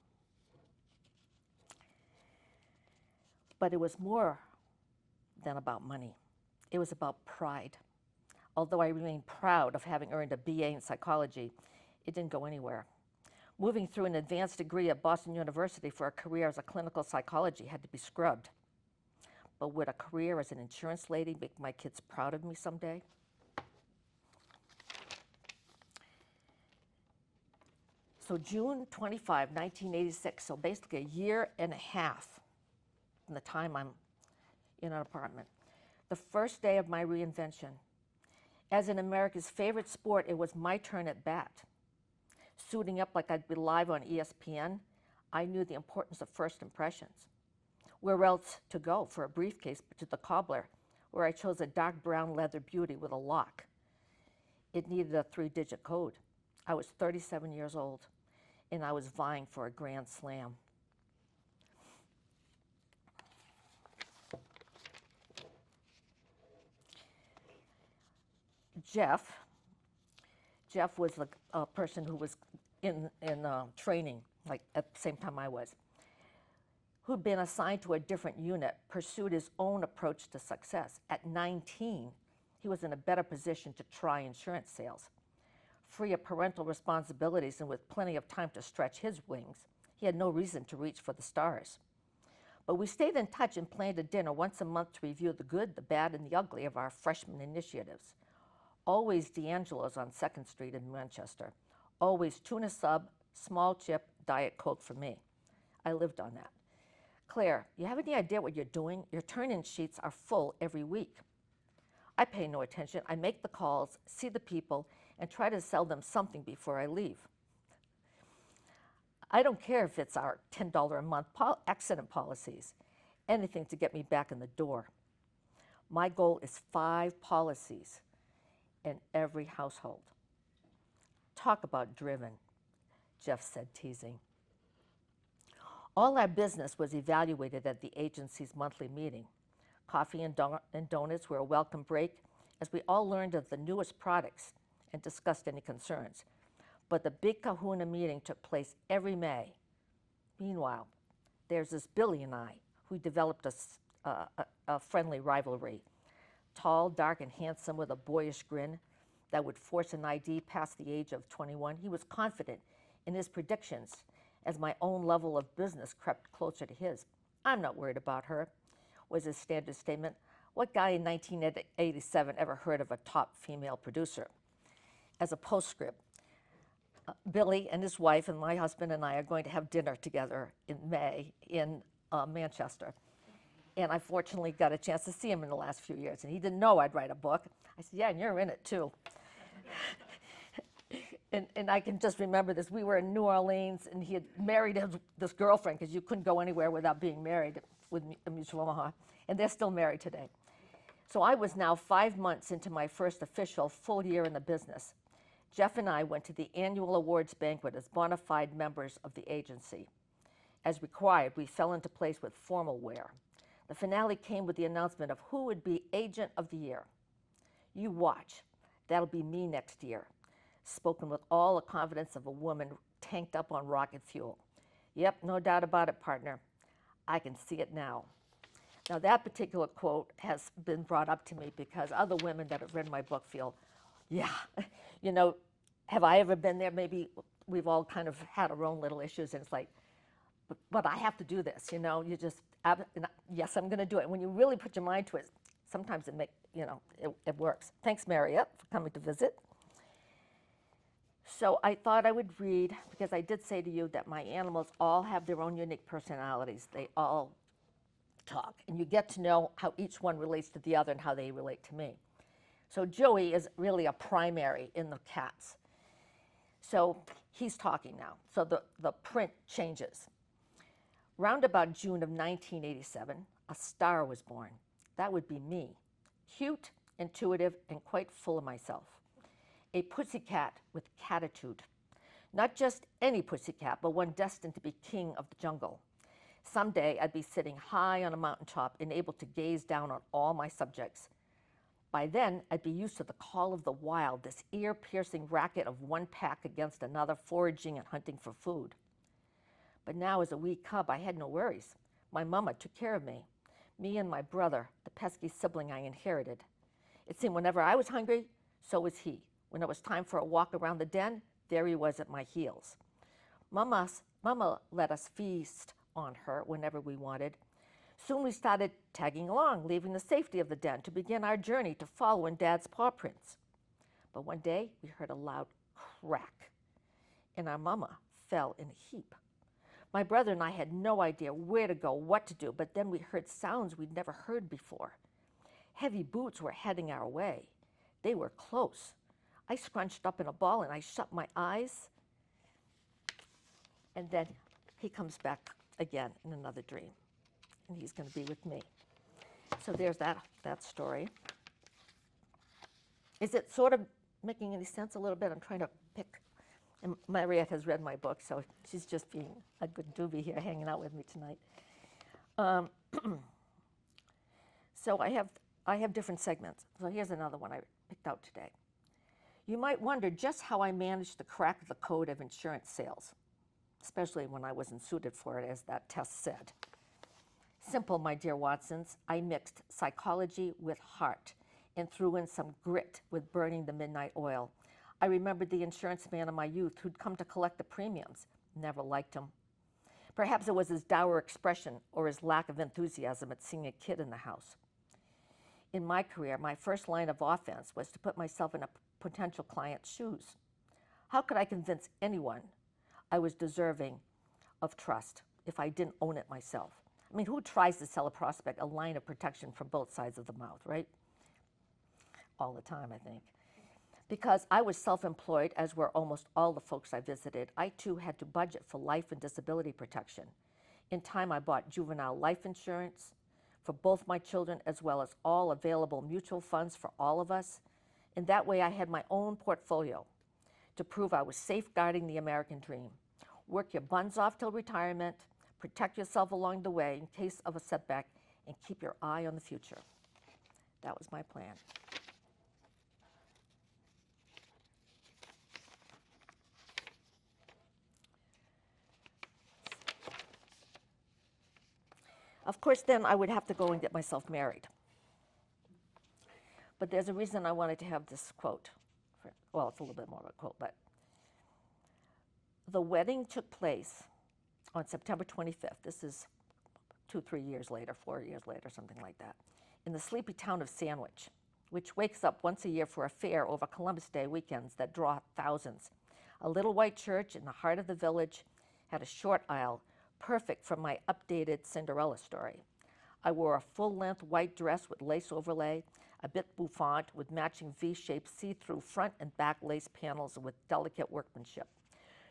But it was more than about money. It was about pride. Although I remained proud of having earned a BA in psychology, it didn't go anywhere. Moving through an advanced degree at Boston University for a career as a clinical psychology had to be scrubbed. But would a career as an insurance lady make my kids proud of me someday? So June 25, 1986, so basically a year and a half from the time I'm in an apartment. The first day of my reinvention. As in America's favorite sport, it was my turn at bat. Suiting up like I'd be live on ESPN, I knew the importance of first impressions. Where else to go for a briefcase but to the cobbler, where I chose a dark brown leather beauty with a lock. It needed a 3-digit code. I was 37 years old, and I was vying for a grand slam. Jeff was a person who was in training, like at the same time I was, who'd been assigned to a different unit, pursued his own approach to success. At 19, he was in a better position to try insurance sales. Free of parental responsibilities and with plenty of time to stretch his wings, he had no reason to reach for the stars. But we stayed in touch and planned a dinner once a month to review the good, the bad, and the ugly of our freshman initiatives. Always D'Angelo's on 2nd Street in Manchester. Always tuna sub, small chip, Diet Coke for me. I lived on that. Claire, you have any idea what you're doing? Your turn-in sheets are full every week. I pay no attention. I make the calls, see the people, and try to sell them something before I leave. I don't care if it's our $10 a month accident policies, anything to get me back in the door. My goal is 5 policies in every household. Talk about driven, Jeff said, teasing. All our business was evaluated at the agency's monthly meeting. Coffee and donuts were a welcome break as we all learned of the newest products and discussed any concerns. But the big kahuna meeting took place every May. Meanwhile, there's this Billy and I who developed a friendly rivalry. Tall, dark, and handsome with a boyish grin that would force an ID past the age of 21, he was confident in his predictions as my own level of business crept closer to his. "I'm not worried about her," was his standard statement. What guy in 1987 ever heard of a top female producer? As a postscript, Billy and his wife and my husband and I are going to have dinner together in May in Manchester. And I fortunately got a chance to see him in the last few years. And he didn't know I'd write a book. I said, "Yeah, and you're in it too." and I can just remember this. We were in New Orleans, and he had married this girlfriend, because you couldn't go anywhere without being married with a mutual Omaha. And they're still married today. So I was now 5 months into my first official full year in the business. Jeff and I went to the annual awards banquet as bona fide members of the agency. As required, we fell into place with formal wear. The finale came with the announcement of who would be Agent of the Year. "You watch. That'll be me next year," spoken with all the confidence of a woman tanked up on rocket fuel. "Yep, no doubt about it, partner. I can see it now." Now, that particular quote has been brought up to me because other women that have read my book feel, yeah, have I ever been there? Maybe we've all kind of had our own little issues, and it's like, but I have to do this, you just, yes, I'm going to do it. When you really put your mind to it, sometimes it works. Thanks, Marriott, for coming to visit. So I thought I would read, because I did say to you that my animals all have their own unique personalities. They all talk, and you get to know how each one relates to the other and how they relate to me. So Joey is really a primary in the cats. So he's talking now. So the print changes. Round about June of 1987, a star was born. That would be me. Cute, intuitive, and quite full of myself. A pussycat with catitude. Not just any pussycat, but one destined to be king of the jungle. Someday I'd be sitting high on a mountaintop and able to gaze down on all my subjects. By then, I'd be used to the call of the wild, this ear-piercing racket of one pack against another, foraging and hunting for food. But now, as a wee cub, I had no worries. My mama took care of me. Me and my brother, the pesky sibling I inherited. It seemed whenever I was hungry, so was he. When it was time for a walk around the den, there he was at my heels. Mama let us feast on her whenever we wanted. Soon we started tagging along, leaving the safety of the den to begin our journey to follow in Dad's paw prints. But one day we heard a loud crack, and our mama fell in a heap. My brother and I had no idea where to go, what to do, but then we heard sounds we'd never heard before. Heavy boots were heading our way. They were close. I scrunched up in a ball and I shut my eyes. And then he comes back again in another dream. And he's going to be with me. So there's that story. Is it sort of making any sense a little bit? I'm trying to pick. And Mariette has read my book, so she's just being a good doobie here, hanging out with me tonight. So I have different segments. So here's another one I picked out today. You might wonder just how I managed to crack the code of insurance sales, especially when I wasn't suited for it, as that test said. Simple, my dear Watsons. I mixed psychology with heart and threw in some grit with burning the midnight oil. I remembered the insurance man of my youth who'd come to collect the premiums. Never liked him. Perhaps it was his dour expression or his lack of enthusiasm at seeing a kid in the house. In my career, my first line of offense was to put myself in a potential client's shoes. How could I convince anyone I was deserving of trust if I didn't own it myself? I mean, who tries to sell a prospect a line of protection from both sides of the mouth, right? All the time, I think. Because I was self-employed, as were almost all the folks I visited, I too had to budget for life and disability protection. In time, I bought juvenile life insurance for both my children, as well as all available mutual funds for all of us. In that way, I had my own portfolio to prove I was safeguarding the American dream. Work your buns off till retirement, protect yourself along the way in case of a setback, and keep your eye on the future. That was my plan. Of course, then I would have to go and get myself married. But there's a reason I wanted to have this quote. Well, it's a little bit more of a quote, but the wedding took place on September 25th. This is 3 years later, 4 years later, something like that, in the sleepy town of Sandwich, which wakes up once a year for a fair over Columbus Day weekends that draw thousands. A little white church in the heart of the village had a short aisle, perfect for my updated Cinderella story. I wore a full-length white dress with lace overlay, a bit bouffant with matching V-shaped see-through front and back lace panels with delicate workmanship,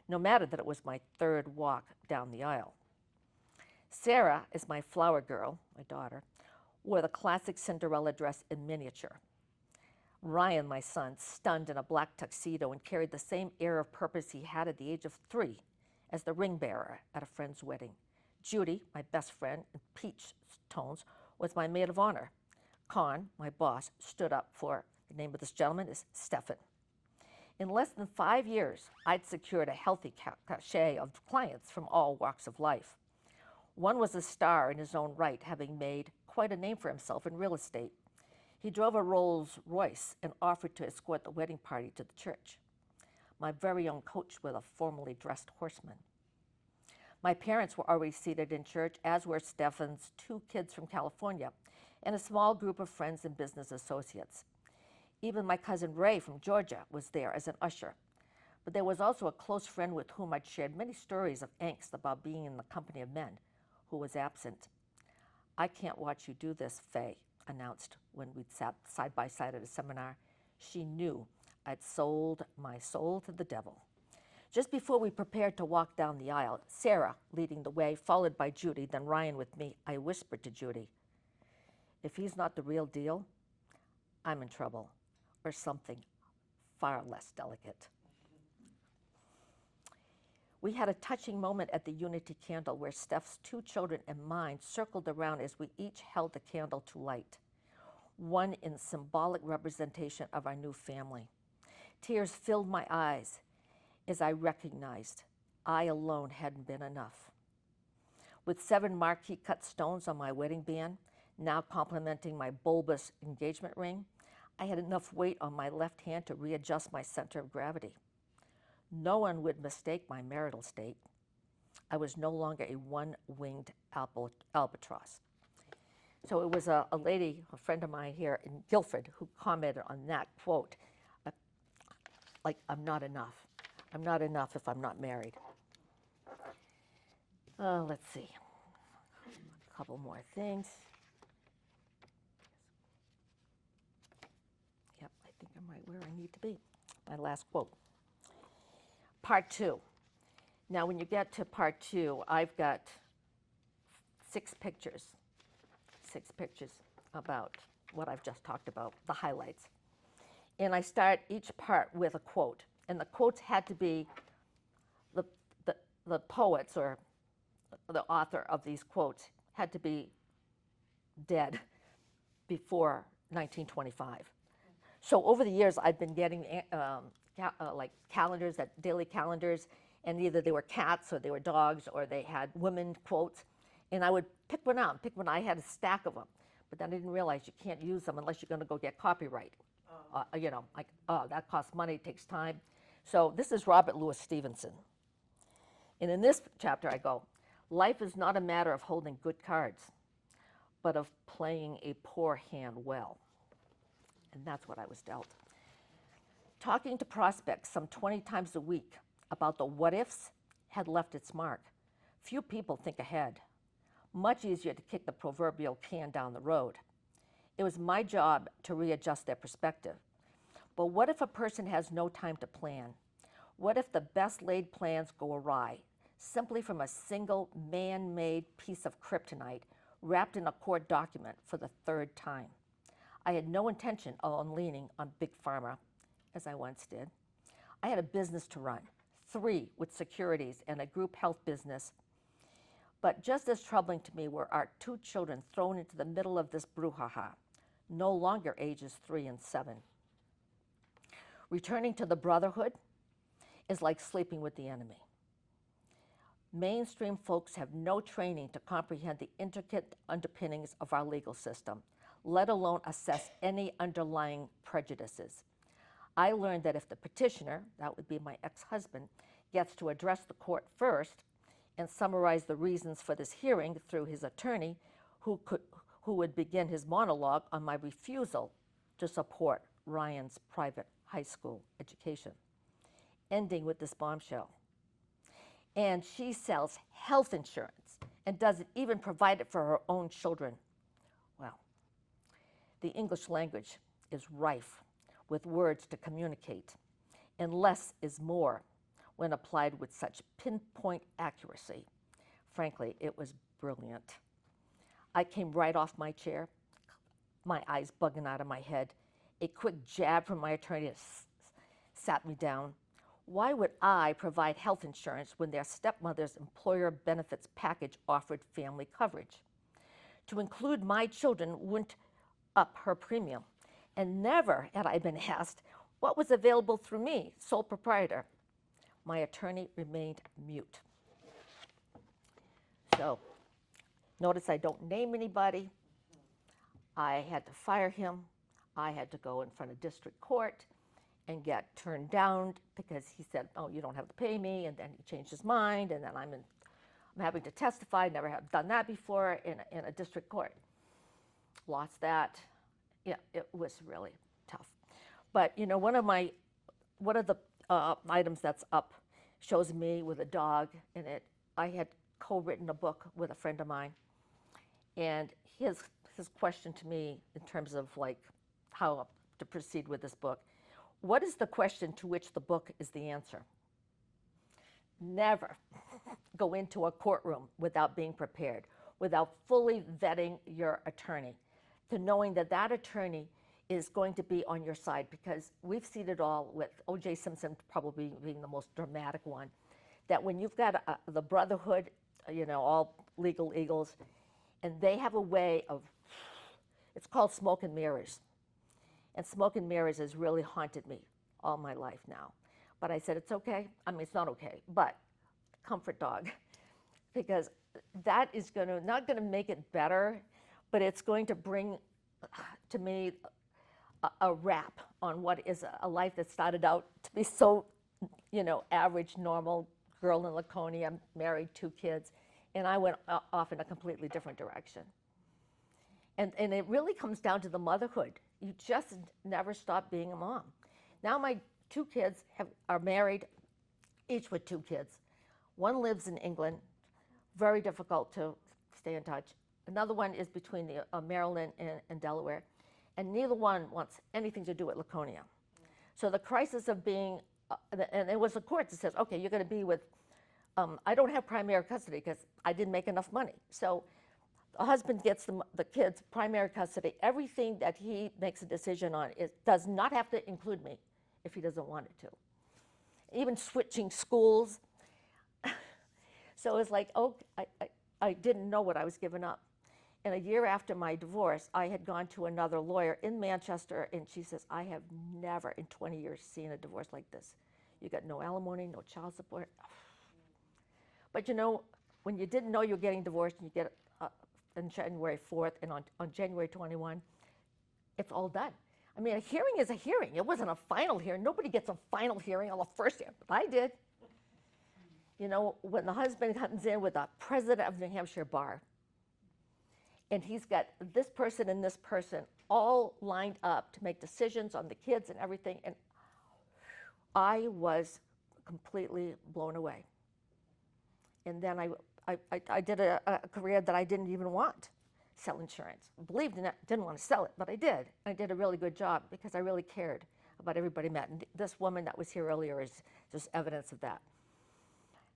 no matter that it was my third walk down the aisle. Sarah is my flower girl, my daughter, wore the classic Cinderella dress in miniature. Ryan, my son, stunned in a black tuxedo and carried the same air of purpose he had at the age of 3 as the ring bearer at a friend's wedding. Judy, my best friend, in peach tones, was my maid of honor. Con, my boss, stood up for, the name of this gentleman is Stefan. In less than 5 years, I'd secured a healthy cachet of clients from all walks of life. One was a star in his own right, having made quite a name for himself in real estate. He drove a Rolls Royce and offered to escort the wedding party to the church. My very own coach was a formally dressed horseman. My parents were already seated in church, as were Stefan's 2 kids from California and a small group of friends and business associates. Even my cousin Ray from Georgia was there as an usher. But there was also a close friend with whom I'd shared many stories of angst about being in the company of men, who was absent. "I can't watch you do this, Faye," announced when we'd sat side by side at a seminar. She knew I'd sold my soul to the devil. Just before we prepared to walk down the aisle, Sarah leading the way, followed by Judy, then Ryan with me, I whispered to Judy, "If he's not the real deal, I'm in trouble," or something far less delicate. We had a touching moment at the Unity Candle where Steph's 2 children and mine circled around as we each held the candle to light, one in symbolic representation of our new family. Tears filled my eyes as I recognized I alone hadn't been enough. With 7 marquee cut stones on my wedding band, now complementing my bulbous engagement ring, I had enough weight on my left hand to readjust my center of gravity. No one would mistake my marital state. I was no longer a one-winged albatross. So it was a lady, a friend of mine here in Gilford, who commented on that quote, like, "I'm not enough. I'm not enough if I'm not married." Let's see. A couple more things. Yep, I think I'm right where I need to be. My last quote. Part 2. Now, when you get to part 2, I've got 6 pictures about what I've just talked about, the highlights. And I start each part with a quote. And the quotes had to be the poets or the author of these quotes had to be dead before 1925. So over the years, I've been getting like calendars, daily calendars, and either they were cats or they were dogs or they had women quotes. And I would pick one out, I had a stack of them. But then I didn't realize you can't use them unless you're going to go get copyright. That costs money, takes time. So this is Robert Louis Stevenson. And in this chapter I go, "Life is not a matter of holding good cards, but of playing a poor hand well." And that's what I was dealt. Talking to prospects some 20 times a week about the what-ifs had left its mark. Few people think ahead. Much easier to kick the proverbial can down the road. It was my job to readjust their perspective. But what if a person has no time to plan? What if the best laid plans go awry, simply from a single man-made piece of kryptonite wrapped in a court document for the 3rd time? I had no intention of leaning on Big Pharma, as I once did. I had a business to run, 3 with securities and a group health business. But just as troubling to me were our 2 children thrown into the middle of this brouhaha, no longer ages 3 and 7. Returning to the brotherhood is like sleeping with the enemy. Mainstream folks have no training to comprehend the intricate underpinnings of our legal system, let alone assess any underlying prejudices. I learned that if the petitioner, that would be my ex-husband, gets to address the court first and summarize the reasons for this hearing through his attorney, who would begin his monologue on my refusal to support Ryan's private high school education, ending with this bombshell. And she sells health insurance and doesn't even provide it for her own children. Well, the English language is rife with words to communicate, and less is more when applied with such pinpoint accuracy. Frankly, it was brilliant. I came right off my chair, my eyes bugging out of my head. A quick jab from my attorney sat me down. Why would I provide health insurance when their stepmother's employer benefits package offered family coverage? To include my children wouldn't up her premium, and never had I been asked what was available through me, sole proprietor. My attorney remained mute. So, notice I don't name anybody. I had to fire him. I had to go in front of district court and get turned down because he said, oh, you don't have to pay me, and then he changed his mind, and then I'm having to testify. Never have done that before in a district court. Lost that. Yeah, it was really tough. But you know, one of the items that's up shows me with a dog in it. I had co-written a book with a friend of mine, and his question to me in terms of like how to proceed with this book: what is the question to which the book is the answer? Never go into a courtroom without being prepared, without fully vetting your attorney, to knowing that that attorney is going to be on your side, because we've seen it all with O.J. Simpson probably being the most dramatic one, that when you've got the Brotherhood, you know, all legal eagles, and they have a way of, it's called smoke and mirrors. And smoke and mirrors has really haunted me all my life now. But I said, it's okay. I mean, it's not okay, but comfort dog, because that is not going to make it better, but it's going to bring to me a wrap on what is a life that started out to be so, you know, average, normal girl in Laconia, married, 2 kids, and I went off in a completely different direction. And it really comes down to the motherhood. You just never stop being a mom. Now my 2 kids are married, each with 2 kids. One lives in England, very difficult to stay in touch. Another one is between Maryland and Delaware, and neither one wants anything to do with Laconia. So the crisis of being, and it was the court that says, okay, you're going to be with, I don't have primary custody because I didn't make enough money. So the husband gets the kids primary custody. Everything that he makes a decision on does not have to include me if he doesn't want it to. Even switching schools. So it's like, oh, I didn't know what I was giving up. And a year after my divorce, I had gone to another lawyer in Manchester, and she says, I have never in 20 years seen a divorce like this. You got no alimony, no child support. But you know, when you didn't know you were getting divorced, and you get on January 4th, and on January 21, it's all done. I mean, a hearing is a hearing. It wasn't a final hearing. Nobody gets a final hearing on the first hearing, but I did. You know, when the husband comes in with the president of New Hampshire Bar, and he's got this person and this person all lined up to make decisions on the kids and everything, and I was completely blown away. And then I did a career that I didn't even want, sell insurance. Believed in it, didn't want to sell it, but I did. I did a really good job because I really cared about everybody I met. And this woman that was here earlier is just evidence of that.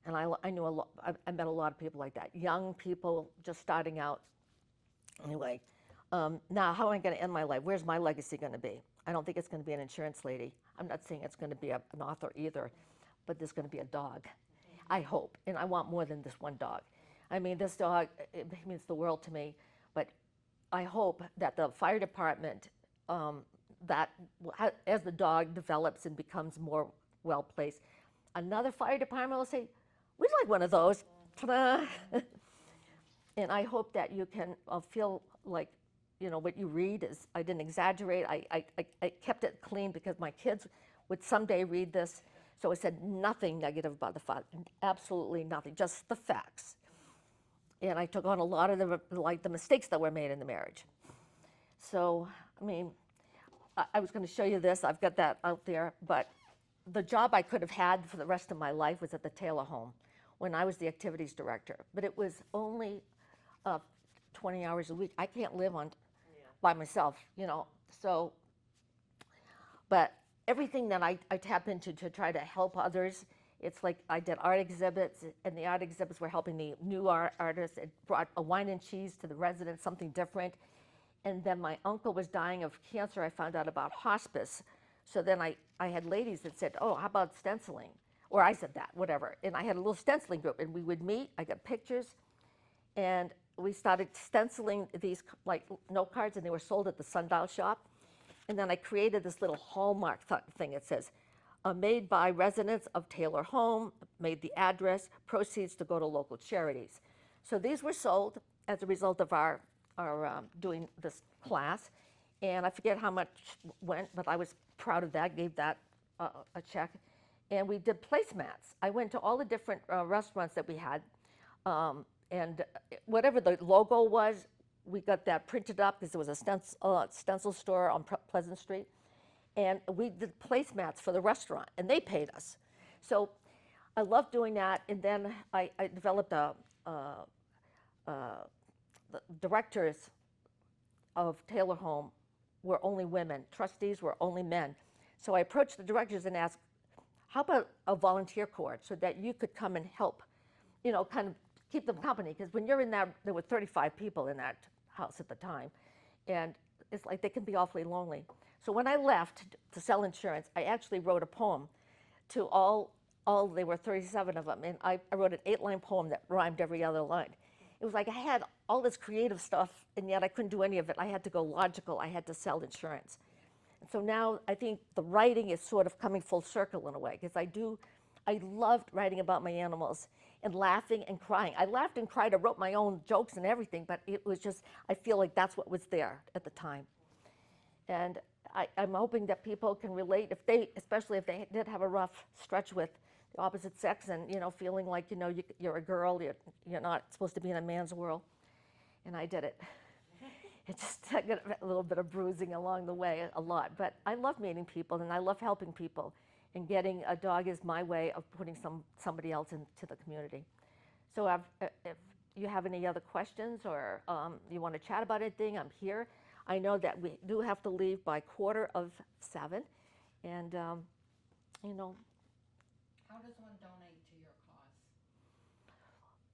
And I knew a lot, I met a lot of people like that, young people just starting out. Anyway, now how am I going to end my life? Where's my legacy going to be? I don't think it's going to be an insurance lady. I'm not saying it's going to be an author either, but there's going to be a dog. I hope, and I want more than this one dog. I mean, this dog, it means the world to me, but I hope that the fire department, that as the dog develops and becomes more well-placed, another fire department will say, we'd like one of those. ta-da. And I hope that you can feel like, what you read is, I didn't exaggerate. I kept it clean because my kids would someday read this. So I said nothing negative about the father, absolutely nothing, just the facts. And I took on a lot of the mistakes that were made in the marriage. So, I mean, I was going to show you this. I've got that out there. But the job I could have had for the rest of my life was at the Taylor home when I was the activities director. But it was only 20 hours a week. I can't live on by myself, So, but everything that I tap into to try to help others, it's like I did art exhibits, and the art exhibits were helping the new artists. It brought a wine and cheese to the residents, something different. And then my uncle was dying of cancer. I found out about hospice. So then I had ladies that said, oh, how about stenciling? Or I said that, whatever. And I had a little stenciling group, and we would meet. I got pictures, and we started stenciling these like note cards, and they were sold at the sundial shop. And then I created this little hallmark thing. It says, made by residents of Taylor Home, made the address, proceeds to go to local charities. So these were sold as a result of our doing this class. And I forget how much went, but I was proud of that, gave that a check. And we did placemats. I went to all the different restaurants that we had, and whatever the logo was, we got that printed up because there was a stencil store on Pleasant Street. And we did placemats for the restaurant, and they paid us. So I loved doing that. And then I developed the directors of Taylor Home were only women. Trustees were only men. So I approached the directors and asked, how about a volunteer corps so that you could come and help, kind of keep them company? Because when you're in that, there were 35 people in that house at the time. And it's like they can be awfully lonely. So when I left to sell insurance, I actually wrote a poem to all there were 37 of them. And I wrote an 8-line poem that rhymed every other line. It was like I had all this creative stuff, and yet I couldn't do any of it. I had to go logical. I had to sell insurance. And so now I think the writing is sort of coming full circle in a way, because I loved writing about my animals and laughing and crying. I laughed and cried. I wrote my own jokes and everything, but it was just, I feel like that's what was there at the time. And I'm hoping that people can relate, especially if they did have a rough stretch with the opposite sex and, feeling like, you're a girl, you're not supposed to be in a man's world. And I did it. I got a little bit of bruising along the way, a lot. But I love meeting people, and I love helping people. And getting a dog is my way of putting somebody else into the community. So if you have any other questions or you want to chat about anything, I'm here. I know that we do have to leave by 6:45, and How does one donate to your cause?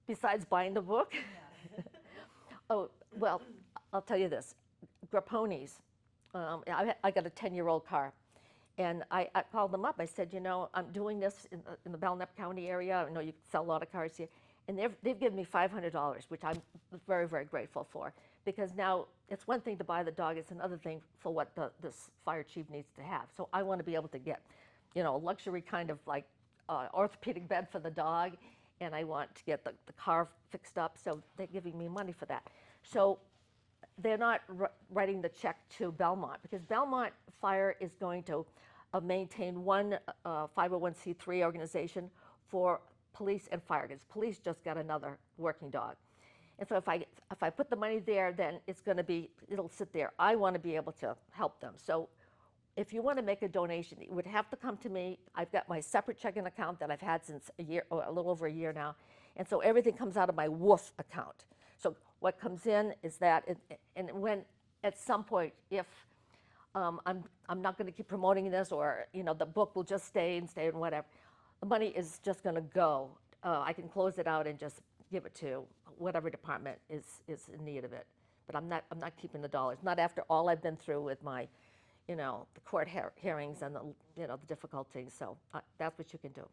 besides buying the book, oh, well, I'll tell you this. Grapponis, I got a 10-year-old car, and I called them up. I said, I'm doing this in the Belknap County area. I know you sell a lot of cars here. And they've given me $500, which I'm very, very grateful for. Because now it's one thing to buy the dog, it's another thing for what this fire chief needs to have. So I want to be able to get, a luxury kind of like orthopedic bed for the dog, and I want to get the car fixed up, so they're giving me money for that. So they're not writing the check to Belmont, because Belmont Fire is going to maintain one 501c3 organization for police and fire, because police just got another working dog. And so if I put the money there, then it'll sit there. I want to be able to help them. So if you want to make a donation, you would have to come to me. I've got my separate checking account that I've had since a year, or a little over a year now. And so everything comes out of my WOOF account. So what comes in is that, and when at some point, if I'm not going to keep promoting this, or the book will just stay and whatever, the money is just going to go. I can close it out and just give it to whatever department is in need of it. But I'm not keeping the dollars. Not after all I've been through with my, the court hearings and the difficulties. So that's what you can do.